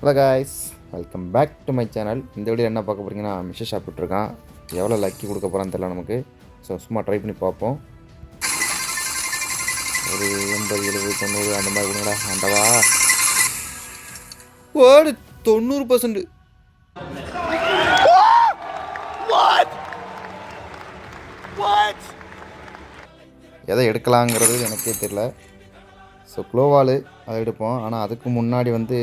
Hello guys, welcome back to my channel. இந்த video என்ன பார்க்க போகிறீங்கன்னா, மிஷர் சாப்பிட்ருக்கான். எவ்வளோ லக்கி கொடுக்க போகிறான்னு தெரியல நமக்கு. ஸோ சும்மா ட்ரை பண்ணி பார்ப்போம். ஒரு 80 70 90 அந்த மாதிரி கொடுங்கடா. ஆண்டவா, ஓடு 90%. எதை எடுக்கலாங்கிறது எனக்கே தெரியல. ஸோ க்ளோவால் அதை எடுப்போம். ஆனால் அதுக்கு முன்னாடி வந்து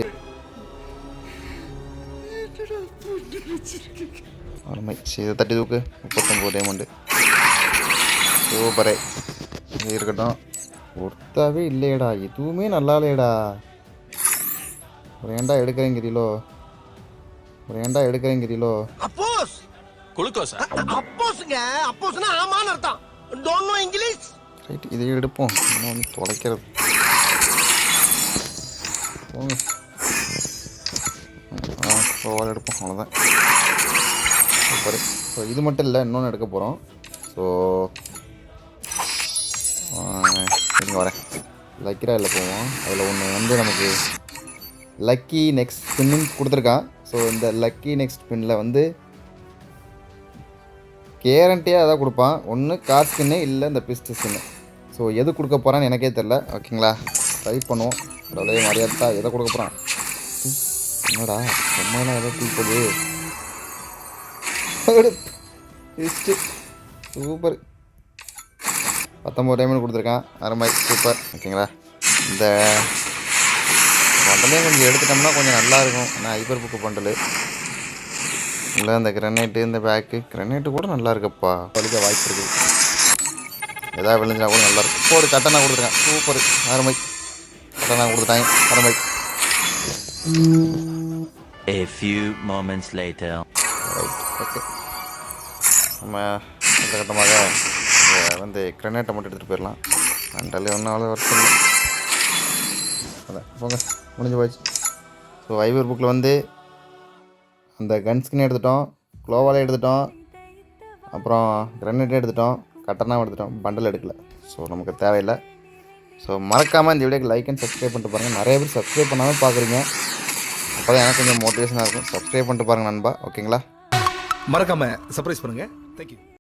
ஆமாம், இதை தட்டி தூக்கு. 39 டைமண்டு சூப்பரே. இது இருக்கட்டும். ஒருத்தாவே இல்லையடா, எதுவுமே நல்லா இல்லையடா. ஒரு ஏண்டா எடுக்கிறேங்கிறீங்களோ, ஒரு ஏண்டா எடுக்கிறேங்கிறீங்களோ. அப்போஸ் குளுக்கோஸ் அப்போஸ்ங்க, அப்போஸ்னா ஆமான்னு அர்த்தம். Don't know English. ரைட், இதை எடுப்போம். இன்னும் வந்து தொலைக்கிறது போங்க. க்ளோவால் எடுப்போம், அவ்வளோதான். சூப்பர். ஸோ இது மட்டும் இல்லை, இன்னொன்று எடுக்க போகிறோம். ஸோ இங்கே வரேன். லக்கி ராயில் போவோம். அதில் ஒன்று வந்து நமக்கு லக்கி நெக்ஸ்ட் ஸ்பின்னு கொடுத்துருக்கான். ஸோ இந்த லக்கி நெக்ஸ்ட் ஸ்பின்னில் வந்து கேரண்டியாக எதாவது கொடுப்பான். ஒன்று கார் ஸ்கின்னு, இல்லை இந்த பிஸ்ட் ஸ்கின்னு. ஸோ எது கொடுக்க போகிறான்னு எனக்கே தெரில. ஓகேங்களா, ட்ரை பண்ணுவோம். அதே மாதிரியாத்தா எதை கொடுக்க போகிறான். என்னடா ரொம்பலாம் எதாவது தூக்கி போகுது. சூப்பர். 19 டைமண்ட் கொடுத்துருக்கான். அருமை, சூப்பர். ஓகேங்களா, இந்த பண்டலே கொஞ்சம் எடுத்துட்டோம்னா கொஞ்சம் நல்லாயிருக்கும். ஆனால் ஹைப்பர் புக்கு பண்டலு இல்லை. இந்த கிரனேட்டு, இந்த பேக்கு கிரனேட்டு கூட நல்லா இருக்குப்பா. வலிக்க வாய்ப்பு இருக்குது. எதாவது விழுந்துனா கூட நல்லாயிருக்கும். போடு, கட்டணா கொடுத்துருக்கேன். சூப்பர், அருமை. கட்டணா கொடுத்துட்டாங்க, அருமை. A few moments later. Right, okay. நம்ம இந்த கட்டமாக வந்து கிரனேட்டை மட்டும் எடுத்துகிட்டு போயிடலாம். அண்டாலே ஒன்றும் அவ்வளோ வருஷம் இல்லை. அதான் போங்க, முடிஞ்சு போச்சு. ஸோ ஐவர் புக்கில் வந்து அந்த கன் ஸ்கின் எடுத்துட்டோம், க்ளோவாலே எடுத்துட்டோம், அப்புறம் கிரனேட்டே எடுத்துட்டோம், கட்டனாவும் எடுத்துட்டோம். பண்டல் எடுக்கலை. ஸோ நமக்கு தேவையில்லை. ஸோ மறக்காமல் இந்த வீடியோக்கு லைக் அண்ட் சப்ஸ்கிரைப் பண்ணிட்டு பாருங்கள். நிறைய பேர் சப்ஸ்கிரைப் பண்ணாமல் பார்க்குறீங்க. அப்போ தான் எனக்கு கொஞ்சம் மோட்டிவேஷனாக இருக்கும். சப்ஸ்கிரைப் பண்ணிட்டு பாருங்கள் நண்பா. ஓகேங்களா, மறக்காம சர்ப்ரைஸ் பண்ணுங்க. தேங்க்யூ.